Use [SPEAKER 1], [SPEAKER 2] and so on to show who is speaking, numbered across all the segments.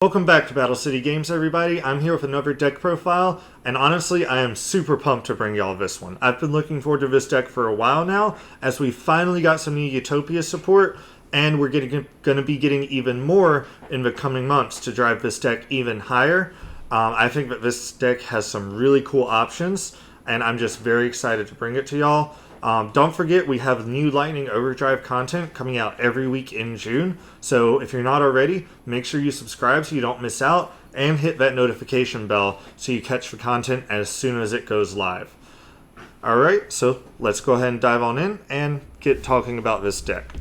[SPEAKER 1] Welcome back to Battle City Games, everybody. I'm here with another deck profile, and honestly, I am super pumped to bring y'all this one. I've been looking forward to this deck for a while now, as we finally got some new Utopia support, and we're going to be getting even more in the coming months to drive this deck even higher. I think that this deck has some really cool options, and I'm just very excited to bring it to y'all. Don't forget, we have new Lightning Overdrive content coming out every week in June. So if you're not already, make sure you subscribe so you don't miss out, and hit that notification bell so you catch the content as soon as it goes live. Alright, so let's go ahead and dive on in and get talking about this deck.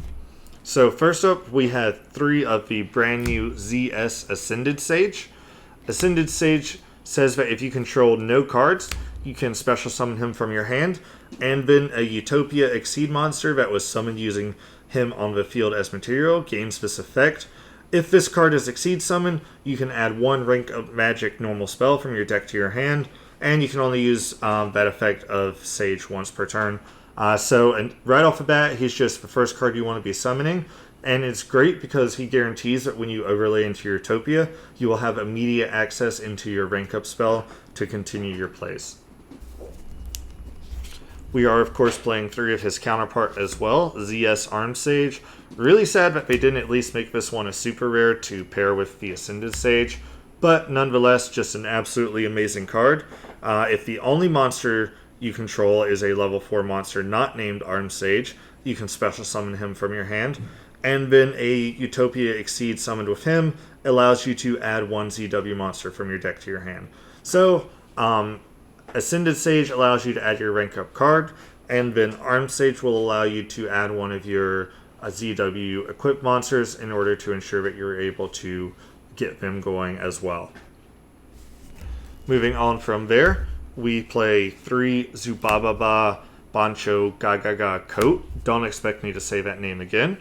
[SPEAKER 1] So first up, we have 3 of the brand new ZS Ascended Sage. Ascended Sage says that if you control no cards, you can special summon him from your hand, and then a Utopia Exceed monster that was summoned using him on the field as material gains this effect. If this card is Exceed summoned, you can add 1 rank of magic normal spell from your deck to your hand, and you can only use that effect of Sage once per turn. And right off the bat, he's just the first card you want to be summoning, and it's great because he guarantees that when you overlay into your Utopia, you will have immediate access into your rank up spell to continue your plays. We are, of course, playing 3 of his counterpart as well, ZS Armed Sage. Really sad that they didn't at least make this one a super rare to pair with the Ascended Sage, but nonetheless, just an absolutely amazing card. If the only monster you control is a level 4 monster not named Armed Sage, you can special summon him from your hand, and then a Utopia Exceed summoned with him allows you to add 1 ZW monster from your deck to your hand. So, Ascended Sage allows you to add your rank up card, and then Armed Sage will allow you to add 1 of your ZW equipped monsters in order to ensure that you're able to get them going as well. Moving on from there, we play 3 Zubababa Bancho Gagaga Coat. Don't expect me to say that name again.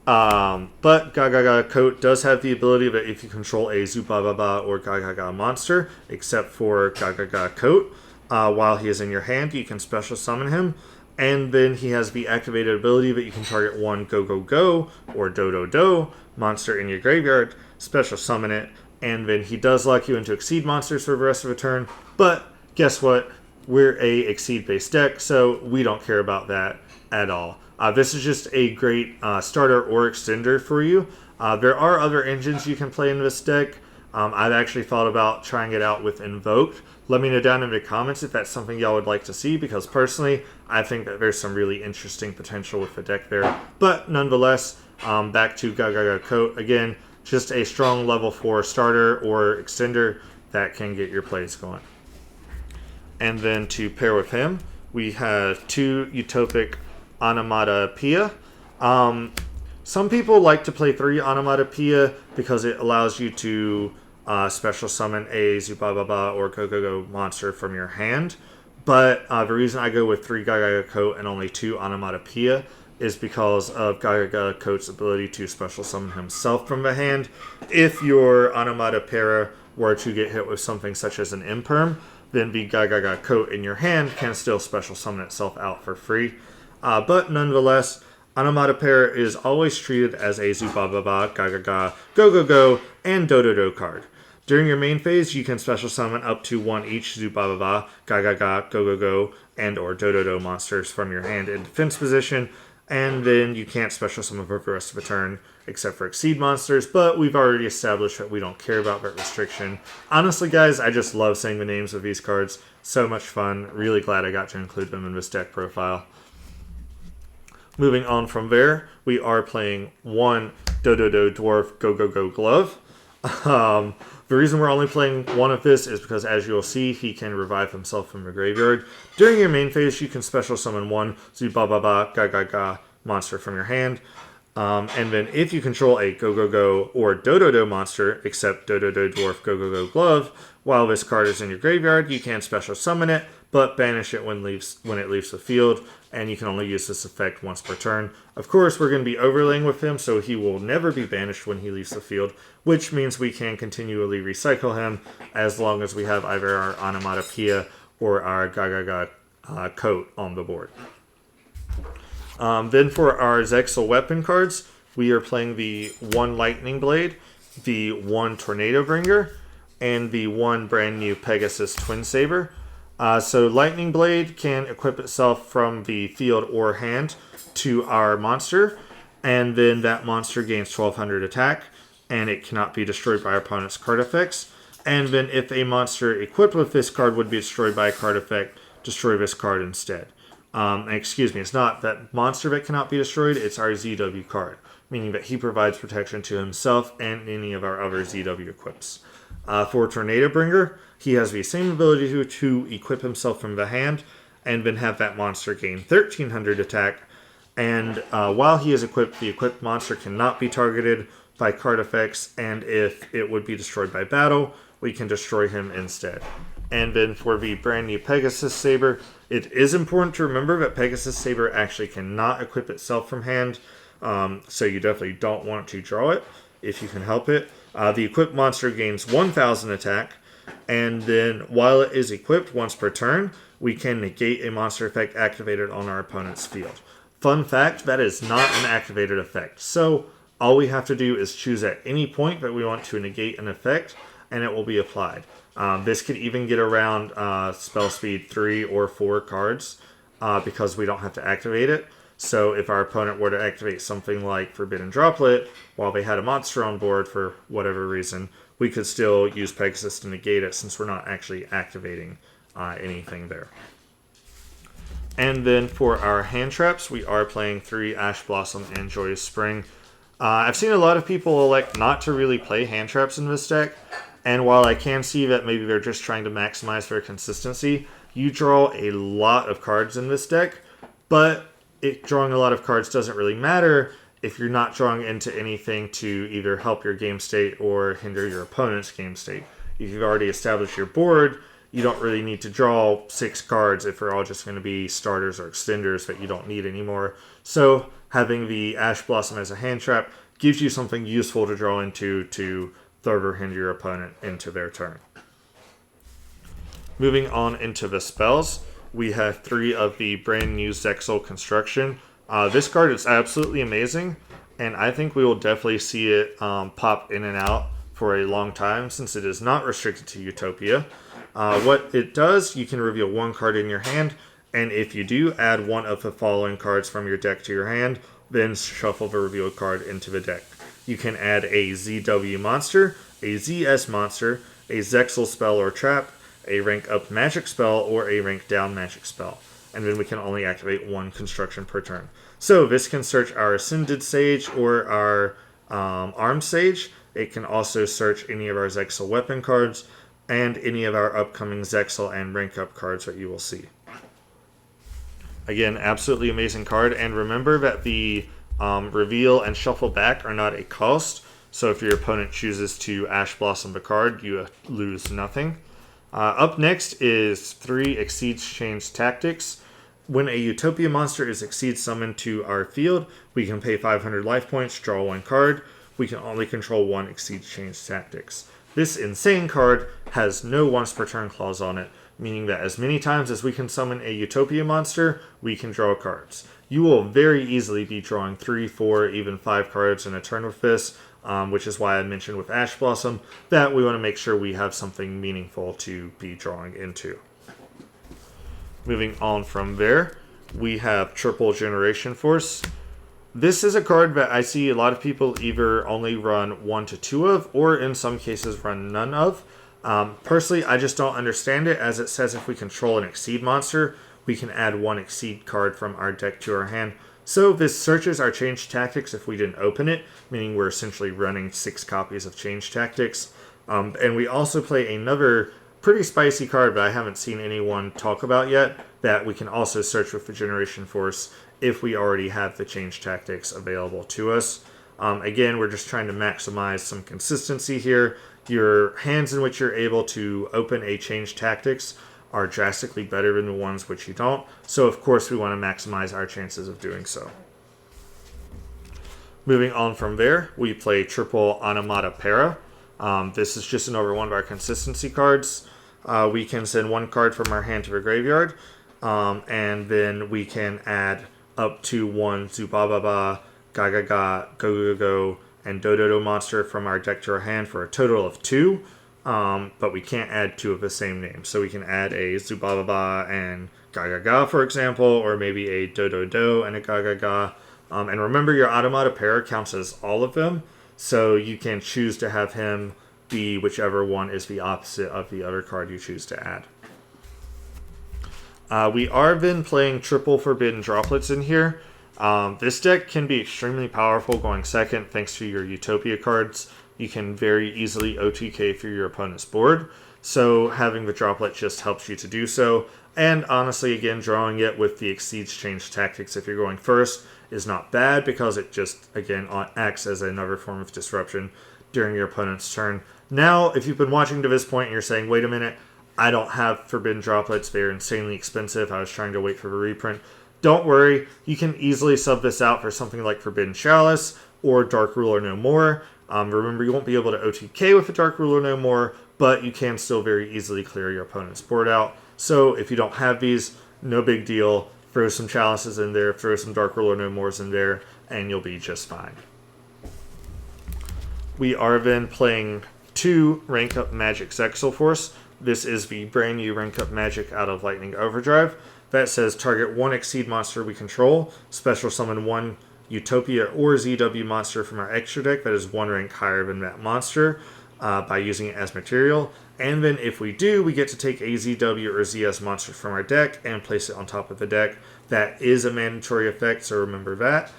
[SPEAKER 1] But Gagaga Coat does have the ability that if you control a Zubababa or Gagaga monster, except for Gagaga Coat, while he is in your hand, you can special summon him. And then he has the activated ability that you can target 1 Gogogoglove or Dodo monster in your graveyard, special summon it, and then he does lock you into Exceed monsters for the rest of the turn. But guess what? We're a Exceed based deck, so we don't care about that at all. This is just a great starter or extender for you. There are other engines you can play in this deck. I've actually thought about trying it out with Invoked. Let me know down in the comments if that's something y'all would like to see, because personally, I think that there's some really interesting potential with the deck there. But nonetheless, back to Gagaga Coat. Again, just a strong level 4 starter or extender that can get your plays going. And then to pair with him, we have 2 Utopic Onomatopoeia. Some people like to play 3 Onomatopoeia because it allows you to special summon a Zubababa or Gogogo monster from your hand. But the reason I go with 3 Gagaga Coat and only 2 Onomatopoeia is because of Gagaga Coat's ability to special summon himself from the hand. If your Onomata Para were to get hit with something such as an Imperm, then the Gagaga Coat in your hand can still special summon itself out for free. But nonetheless, Onomata Para is always treated as a Zubababa, Gagaga, Gogogo, and Dodo card. During your main phase, you can special summon up to 1 each Zubababa, Gagaga, Gogogo, and or Dodo monsters from your hand in defense position, and then you can't special summon for the rest of the turn except for Exceed monsters, but we've already established that we don't care about that restriction. Honestly, guys, I just love saying the names of these cards. So much fun. Really glad I got to include them in this deck profile. Moving on from there, we are playing 1 Dodo Dwarf Gogogoglove. The reason we're only playing 1 of this is because, as you'll see, he can revive himself from the graveyard. During your main phase, you can special summon 1 Zubababa Gagaga monster from your hand. And then if you control a Gogogo or Dodo monster, except Dodo Dwarf Gogogoglove, while this card is in your graveyard, you can special summon it, but banish it when it leaves the field, and you can only use this effect once per turn. Of course, we're going to be overlaying with him, so he will never be banished when he leaves the field, which means we can continually recycle him as long as we have either our Onomatopoeia or our Gagaga Coat on the board. Then for our ZXL Weapon Cards, we are playing the 1 Lightning Blade. the 1 Tornado Bringer, and the 1 brand new Pegasus Twin Saber. So Lightning Blade can equip itself from the field or hand to our monster, and then that monster gains 1200 attack, and it cannot be destroyed by our opponent's card effects. And then if a monster equipped with this card would be destroyed by a card effect, destroy this card instead. Excuse me, it's not that monster that cannot be destroyed, it's our ZW card, meaning that he provides protection to himself and any of our other ZW equips. For Tornado Bringer, he has the same ability to equip himself from the hand, and then have that monster gain 1300 attack. And while he is equipped, the equipped monster cannot be targeted by card effects, and if it would be destroyed by battle, we can destroy him instead. And then for the brand new Pegasus Saber, it is important to remember that Pegasus Saber actually cannot equip itself from hand, so you definitely don't want to draw it if you can help it. The equipped monster gains 1000 attack, and then while it is equipped once per turn, we can negate a monster effect activated on our opponent's field. Fun fact, that is not an activated effect. So all we have to do is choose at any point that we want to negate an effect, and it will be applied. This could even get around spell speed 3 or 4 cards because we don't have to activate it. So if our opponent were to activate something like Forbidden Droplet while they had a monster on board for whatever reason, we could still use Pegasus to negate it since we're not actually activating anything there. And then for our hand traps, we are playing 3 Ash Blossom and Joyous Spring. I've seen a lot of people elect not to really play hand traps in this deck, and while I can see that maybe they're just trying to maximize their consistency, you draw a lot of cards in this deck, but drawing a lot of cards doesn't really matter if you're not drawing into anything to either help your game state or hinder your opponent's game state. If you've already established your board, you don't really need to draw 6 cards if they're all just going to be starters or extenders that you don't need anymore. So having the Ash Blossom as a hand trap gives you something useful to draw into to further hinder your opponent into their turn. Moving on into the spells, we have 3 of the brand new ZXL Construction. This card is absolutely amazing, and I think we will definitely see it pop in and out for a long time since it is not restricted to Utopia. What it does, you can reveal 1 card in your hand, and if you do, add 1 of the following cards from your deck to your hand, then shuffle the revealed card into the deck. You can add a ZW monster, a ZS monster, a ZXL spell or trap, a rank up magic spell, or a rank down magic spell. And then we can only activate 1 construction per turn. So this can search our Ascended Sage or our Armed Sage. It can also search any of our ZXL Weapon Cards and any of our upcoming ZXL and rank up cards that you will see. Again, absolutely amazing card. And remember that the reveal and shuffle back are not a cost. So if your opponent chooses to Ash Blossom the card, you lose nothing. Up next is 3 Exceed Change Tactics. When a Utopia monster is Exceed summoned to our field, we can pay 500 life points, draw 1 card. We can only control 1 Exceed Change Tactics. This insane card has no once per turn clause on it, meaning that as many times as we can summon a Utopia monster, we can draw cards. You will very easily be drawing 3, 4, even 5 cards in a turn with this, which is why I mentioned with Ash Blossom that we want to make sure we have something meaningful to be drawing into. Moving on from there, we have Triple Generation Force. This is a card that I see a lot of people either only run 1 to 2 of, or in some cases run none of. Personally, I just don't understand it, as it says if we control an Exceed monster, we can add 1 Exceed card from our deck to our hand. So this searches our Change Tactics if we didn't open it, meaning we're essentially running 6 copies of Change Tactics. And we also play another pretty spicy card that I haven't seen anyone talk about yet, that we can also search with the Generation Force if we already have the Change Tactics available to us. Again, we're just trying to maximize some consistency here. Your hands in which you're able to open a Change Tactics are drastically better than the ones which you don't, so of course we want to maximize our chances of doing so. Moving on from there, we play triple Onomata Para. This is just another one of our consistency cards. We can send 1 card from our hand to the graveyard, and then we can add up to 1 Zubababa, Gagaga, Gogogoglove, and Dodo monster from our deck to our hand for a total of 2. But we can't add 2 of the same name. So we can add a Zubababa and Gagaga, for example, or maybe a Dodo and a Gagaga. And remember, your Onomata Para counts as all of them, so you can choose to have him be whichever one is the opposite of the other card you choose to add. We are then playing triple forbidden droplets in here. This deck can be extremely powerful going second thanks to your Utopia cards. You can very easily OTK through your opponent's board, so having the droplet just helps you to do so. And honestly, again, drawing it with the Exceeds Change tactics if you're going first is not bad, because it just, again, acts as another form of disruption during your opponent's turn. Now, if you've been watching to this point and you're saying, wait a minute, I don't have forbidden droplets, they're insanely expensive, I was trying to wait for the reprint. Don't worry, you can easily sub this out for something like Forbidden Chalice or Dark Ruler No More. Remember, you won't be able to OTK with the Dark Ruler No More, but you can still very easily clear your opponent's board out. So if you don't have these, no big deal. Throw some Chalices in there, throw some Dark Ruler No Mores in there, and you'll be just fine. We are then playing 2 rank up Magic ZXL Force. This is the brand new rank up magic out of Lightning Overdrive. That says target 1 Exceed monster we control, special summon 1 Utopia or ZW monster from our extra deck that is 1 rank higher than that monster by using it as material. And then if we do, we get to take a ZW or ZS monster from our deck and place it on top of the deck. That is a mandatory effect, so remember that.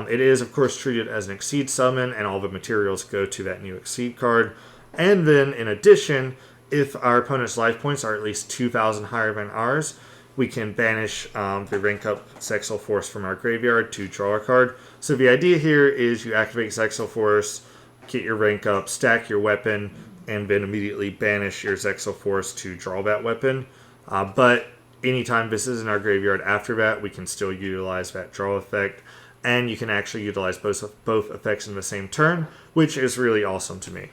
[SPEAKER 1] It is, of course, treated as an Exceed summon, and all the materials go to that new Exceed card. And then, in addition, if our opponent's life points are at least 2,000 higher than ours, we can banish the rank up ZXL Force from our graveyard to draw a card. So the idea here is you activate ZXL Force, get your rank up, stack your weapon, and then immediately banish your ZXL Force to draw that weapon. But anytime this is in our graveyard after that, we can still utilize that draw effect. And you can actually utilize both effects in the same turn, which is really awesome to me.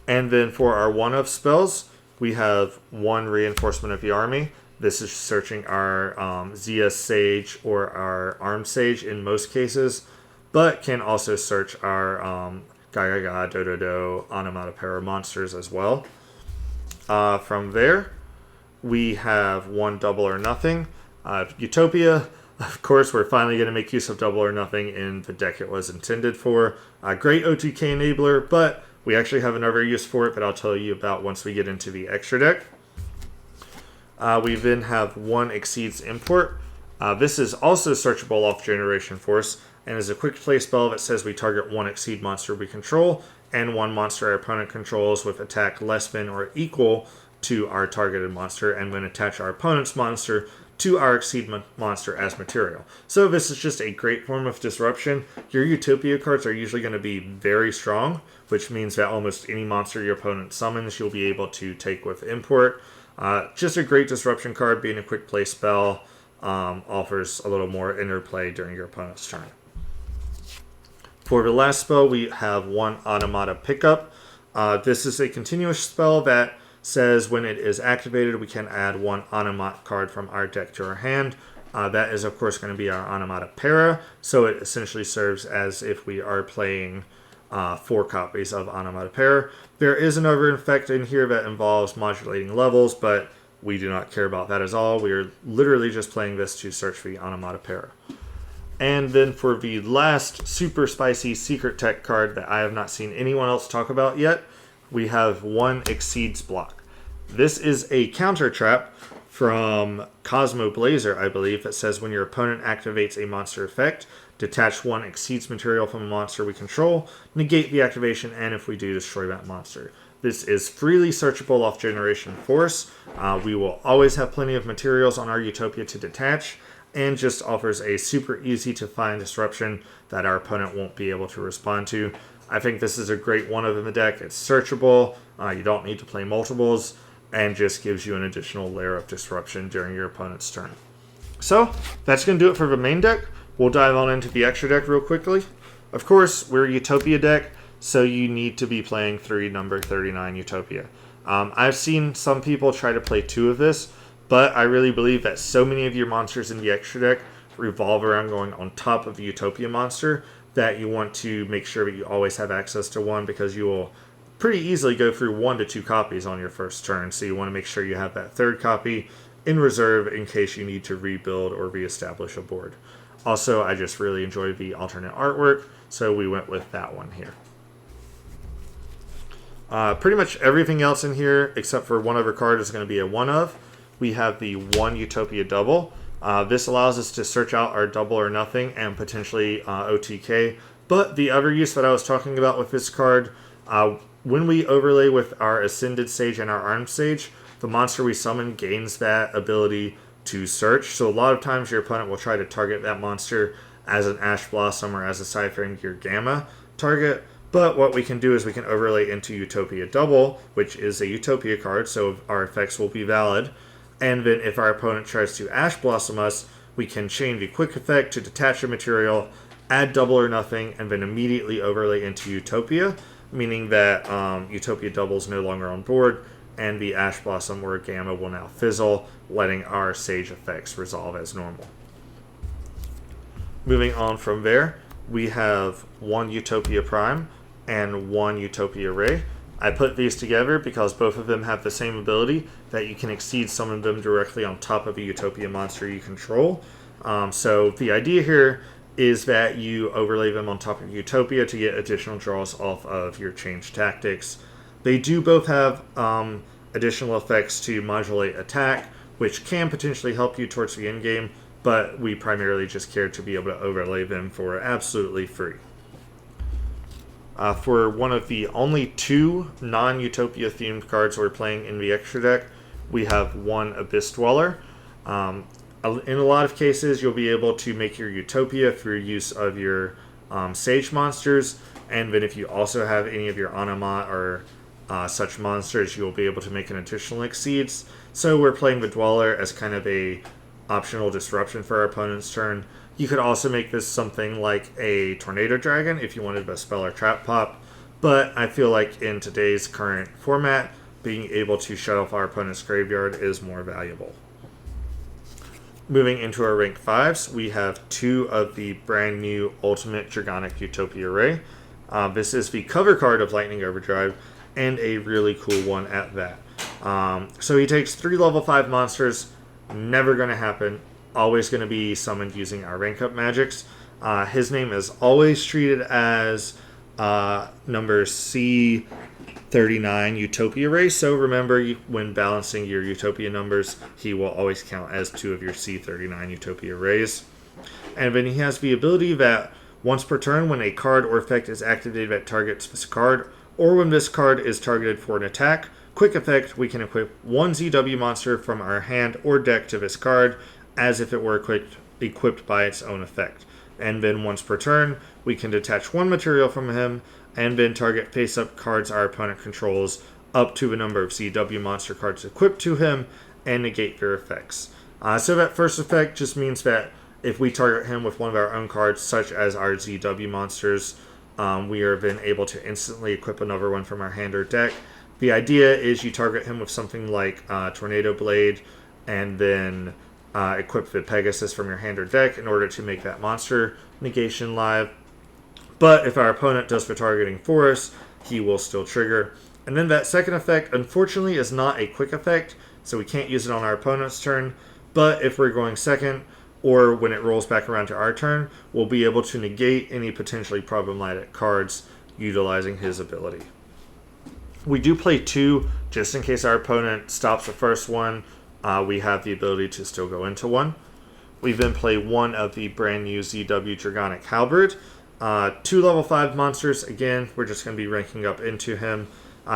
[SPEAKER 1] And then for our one-of spells, we have 1 Reinforcement of the Army. This is searching our ZS Sage or our Armed Sage in most cases, but can also search our Gagaga, Dodo, Onomata Para monsters as well. From there, we have 1 Double or Nothing. Utopia, of course, we're finally going to make use of Double or Nothing in the deck it was intended for. A great OTK enabler, but we actually have another use for it that I'll tell you about once we get into the extra deck. We then have 1 Exceeds Import. This is also searchable off Generation Force, and is a quick play spell that says we target 1 Exceed monster we control, and 1 monster our opponent controls with attack less than or equal to our targeted monster, and then attach our opponent's monster to our Exceed monster as material. So this is just a great form of disruption. Your Utopia cards are usually going to be very strong, which means that almost any monster your opponent summons, you'll be able to take with Import. Just a great disruption card, being a quick play spell, offers a little more interplay during your opponent's turn. For the last spell, we have 1 Onomata Pickup. This is a continuous spell that says when it is activated, we can add 1 Onomat card from our deck to our hand. That is, of course, going to be our Onomata Para, so it essentially serves as if we are playing 4 copies of Onomata Para. There is another effect in here that involves modulating levels, but we do not care about that at all. We are literally just playing this to search for the Onomata Para. And then for the last super spicy secret tech card that I have not seen anyone else talk about yet, we have 1 Exceeds Block. This is a counter trap from Cosmo Blazer, I believe, that says when your opponent activates a monster effect, detach 1 Exceeds material from a monster we control, negate the activation, and if we do, destroy that monster. This is freely searchable off Generation Force. We will always have plenty of materials on our Utopia to detach, and just offers a super easy to find disruption that our opponent won't be able to respond to. I think this is a great one-of in the deck. It's searchable, you don't need to play multiples, and just gives you an additional layer of disruption during your opponent's turn. So, that's going to do it for the main deck. We'll dive on into the extra deck real quickly. Of course, we're a Utopia deck, so you need to be playing 3 number 39 Utopia. I've seen some people try to play 2 of this, but I really believe that so many of your monsters in the extra deck revolve around going on top of the Utopia monster that you want to make sure that you always have access to one, because you will pretty easily go through 1 to 2 copies on your first turn. So you want to make sure you have that third copy in reserve in case you need to rebuild or reestablish a board. Also, I just really enjoy the alternate artwork, so we went with that one here. Pretty much everything else in here, except for one other card, is going to be a one of. We have the 1 Utopia Double. This allows us to search out our double or nothing and potentially OTK. But the other use that I was talking about with this card, when we overlay with our Ascended Sage and our Armed Sage, the monster we summon gains that ability to search. So a lot of times your opponent will try to target that monster as an Ash Blossom or as a Cyphering Gear Gamma target. But what we can do is we can overlay into Utopia Double, which is a Utopia card, so our effects will be valid. And then if our opponent tries to Ash Blossom us, we can chain the quick effect to detach a material, add double or nothing, and then immediately overlay into Utopia, meaning that Utopia Double is no longer on board, and the Ash Blossom or Gamma will now fizzle, letting our Sage effects resolve as normal. Moving on from there, we have 1 Utopia Prime and 1 Utopia Ray. I put these together because both of them have the same ability that you can exceed summon them directly on top of a Utopia monster you control. So the idea here is that you overlay them on top of Utopia to get additional draws off of your change tactics. They do both have additional effects to modulate attack, which can potentially help you towards the end game, but we primarily just care to be able to overlay them for absolutely free. For one of the only 2 non-Utopia themed cards we're playing in the extra deck, we have 1 Abyss Dweller. In a lot of cases, you'll be able to make your Utopia through use of your Sage monsters, and then if you also have any of your Onomata or such monsters, you'll be able to make an additional Exceeds. So we're playing the Dweller as kind of a optional disruption for our opponent's turn. You could also make this something like a Tornado Dragon if you wanted a spell or trap pop, but I feel like in today's current format, being able to shut off our opponent's graveyard is more valuable. Moving into our rank 5s, we have 2 of the brand new Ultimate Dragonic Utopia Ray. This is the cover card of Lightning Overdrive, and a really cool one at that. So he takes 3 level 5 monsters, never going to happen, always going to be summoned using our rank up magics. His name is always treated as number C39 Utopia Ray, so remember when balancing your Utopia numbers, he will always count as 2 of your C39 Utopia Rays. And then he has the ability that once per turn, when a card or effect is activated that targets this card, or when this card is targeted for an attack, quick effect, we can equip 1 ZW monster from our hand or deck to this card as if it were equipped by its own effect. And then once per turn, we can detach 1 material from him and then target face-up cards our opponent controls up to the number of ZW monster cards equipped to him and negate their effects. So that first effect just means that if we target him with one of our own cards, such as our ZW monsters, we are then able to instantly equip another one from our hand or deck. The idea is you target him with something like Tornado Blade and then equip the Pegasus from your hand or deck in order to make that monster negation live. But if our opponent does the targeting for us, he will still trigger. And then that second effect, unfortunately, is not a quick effect, so we can't use it on our opponent's turn. But if we're going second, or when it rolls back around to our turn, we'll be able to negate any potentially problematic cards utilizing his ability. We do play 2 just in case our opponent stops the first one. We have the ability to still go into 1. We then play 1 of the brand new ZW Dragonic Halbert. 2 level 5 monsters. Again, we're just going to be ranking up into him.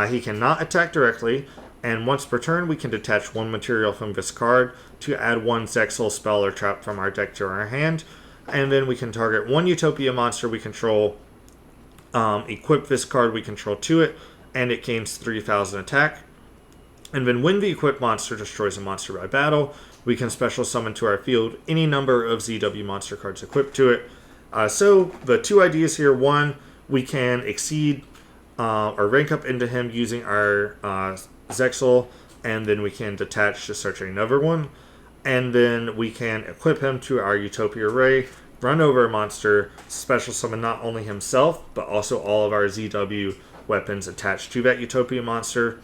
[SPEAKER 1] He cannot attack directly, and once per turn, we can detach 1 material from this card to add 1 ZXL spell or trap from our deck to our hand. And then we can target 1 Utopia monster we control, equip this card we control to it, and it gains 3,000 attack. And then when the equipped monster destroys a monster by battle, we can special summon to our field any number of ZW monster cards equipped to it. So the 2 ideas here: 1, we can exceed or rank up into him using our ZXL, and then we can detach to search another one. And then we can equip him to our Utopia Ray, run over a monster, special summon not only himself, but also all of our ZW weapons attached to that Utopia monster,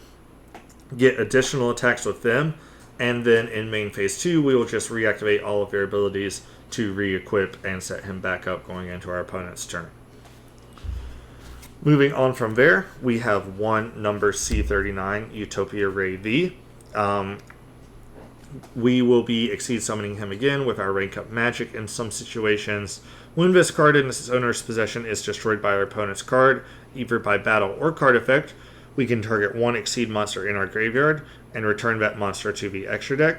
[SPEAKER 1] get additional attacks with them, and then in main phase 2, we will just reactivate all of their abilities to re-equip and set him back up going into our opponent's turn. Moving on from there, we have one number C39, Utopia Ray V. We will be Exceed Summoning him again with our rank up magic in some situations. When this card in its owner's possession is destroyed by our opponent's card, either by battle or card effect, we can target one Exceed monster in our graveyard and return that monster to the extra deck.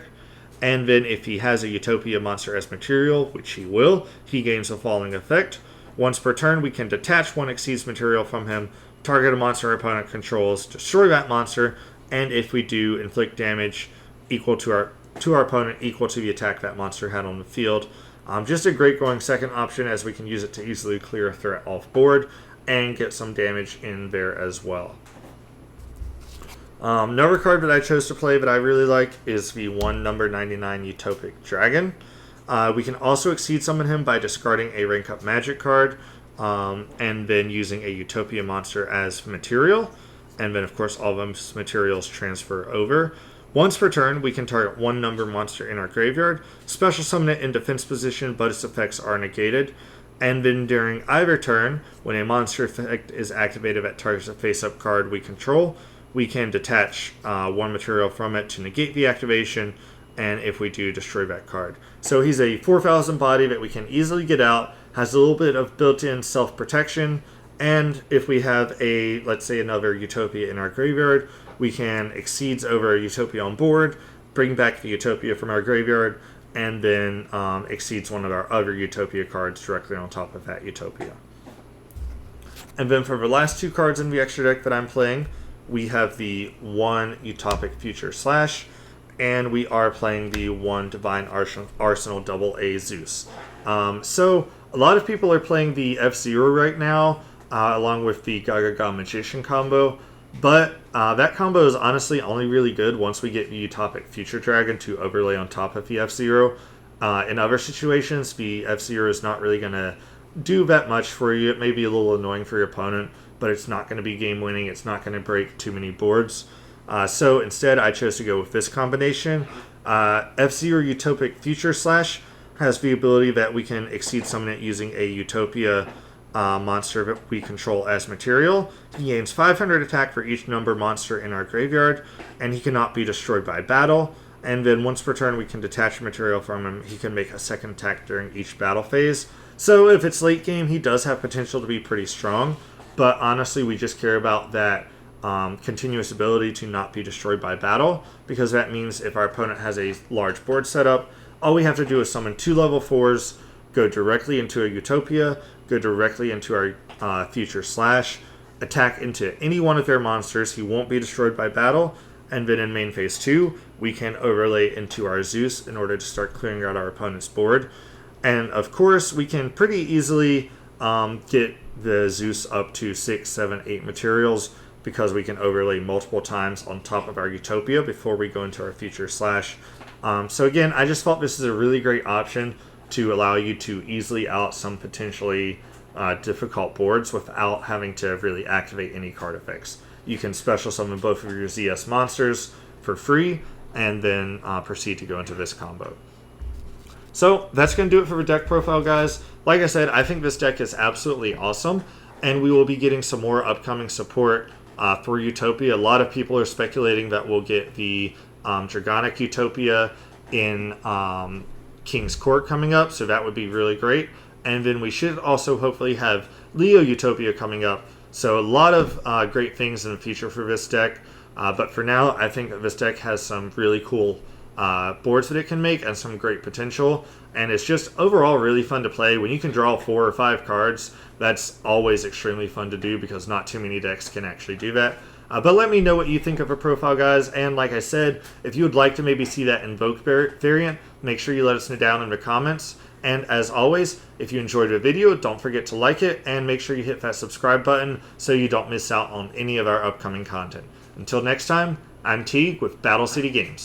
[SPEAKER 1] And then if he has a Utopia monster as material, which he will, he gains the following effect. Once per turn, we can detach one Exceeds material from him, target a monster our opponent controls, destroy that monster, and if we do, inflict damage equal to our opponent equal to the attack that monster had on the field. Just a great going second option, as we can use it to easily clear a threat off board and get some damage in there as well. Another card that I chose to play that I really like is the one number 99 Utopia Dragon. We can also Exceed Summon him by discarding a rank up magic card and then using a Utopia monster as material. And then of course all of those materials transfer over. Once per turn, we can target one number monster in our graveyard, special summon it in defense position, but its effects are negated. And then during either turn, when a monster effect is activated that targets a face-up card we control, we can detach one material from it to negate the activation, and if we do, destroy that card. So he's a 4,000 body that we can easily get out, has a little bit of built-in self-protection, and if we have a, let's say, another Utopia in our graveyard, we can Exceeds over a Utopia on board, bring back the Utopia from our graveyard, and then Exceeds one of our other Utopia cards directly on top of that Utopia. And then for the last two cards in the extra deck that I'm playing, we have the one Utopic Future Slash, and we are playing the one Divine Arsenal Double A Zeus. So a lot of people are playing the F-Zero right now, along with the Gogogoglove Magician combo. But that combo is honestly only really good once we get the Utopic Future Dragon to overlay on top of the F-Zero. In other situations, the F-Zero is not really going to do that much for you. It may be a little annoying for your opponent, but it's not going to be game-winning. It's not going to break too many boards. So instead, I chose to go with this combination. F-Zero Utopic Future Slash has the ability that we can Exceed Summon it using a Utopia monster that we control as material. He gains 500 attack for each number monster in our graveyard, and he cannot be destroyed by battle. And then once per turn, we can detach material from him. He can make a second attack during each battle phase. So if it's late game, he does have potential to be pretty strong, but honestly, we just care about that continuous ability to not be destroyed by battle, because that means if our opponent has a large board setup, all we have to do is summon 2 level 4s, go directly into a Utopia, go directly into our Future Slash, attack into any one of their monsters. He won't be destroyed by battle, and then in main phase 2, we can overlay into our Zeus in order to start clearing out our opponent's board. And of course, we can pretty easily get the Zeus up to 6, 7, 8 materials, because we can overlay multiple times on top of our Utopia before we go into our Future Slash. So again, I just thought this is a really great option to allow you to easily out some potentially difficult boards without having to really activate any card effects. You can special summon both of your ZS monsters for free, and then proceed to go into this combo. So that's going to do it for the deck profile, guys. Like I said, I think this deck is absolutely awesome, and we will be getting some more upcoming support for Utopia. A lot of people are speculating that we'll get the Dragonic Utopia in King's Court coming up, so that would be really great. And then we should also hopefully have Leo Utopia coming up. So a lot of great things in the future for this deck. But for now, I think that this deck has some really cool boards that it can make and some great potential. And it's just overall really fun to play. When you can draw 4 or 5 cards, that's always extremely fun to do, because not too many decks can actually do that. But let me know what you think of a profile, guys. And like I said, if you would like to maybe see that Invoke variant, make sure you let us know down in the comments. And as always, if you enjoyed the video, don't forget to like it and make sure you hit that subscribe button so you don't miss out on any of our upcoming content. Until next time, I'm Teague with Battle City Games.